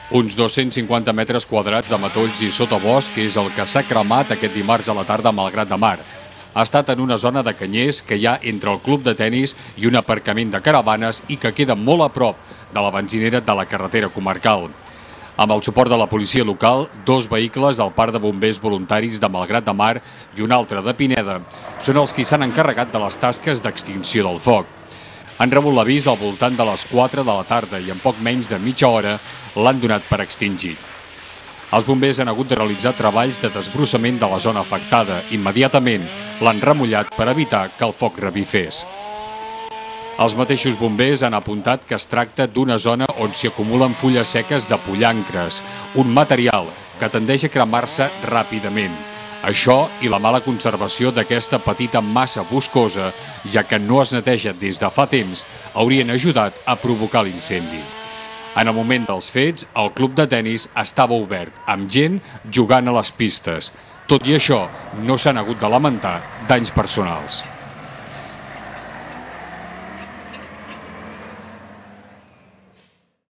Uns 250 metres quadrats de matolls i sotabosc és el que s'ha cremat aquest dimarts a la tarda a Malgrat de Mar. Ha estat en una zona de canyers que hi ha entre el club de tennis i un aparcament de caravanes i que queda molt a prop de la benzinera de la carretera comarcal. Amb el suport de la policia local, 2 vehicles del Parc de Bombers Voluntaris de Malgrat de Mar i un altre de Pineda són els qui s'han encarregat de les tasques d'extinció del foc. Han rebut l'avís al voltant de les 4 de la tarda i en poc menys de mitja hora l'han donat per extingit. Els bombers han hagut de realitzar treballs de desbrossament de la zona afectada. Immediatament l'han remullat per evitar que el foc revifés. Els mateixos bombers han apuntat que es tracta d'una zona on s'hi acumulen fulles seques de pollancres, un material que tendeix a cremar-se ràpidament. Això i la mala conservació d'aquesta petita massa boscosa, ja que no es neteja des de fa temps, haurien ajudat a provocar l'incendi. En el moment dels fets, el club de tennis estava obert, amb gent jugant a les pistes. Tot i això, no s'han hagut de lamentar danys personals.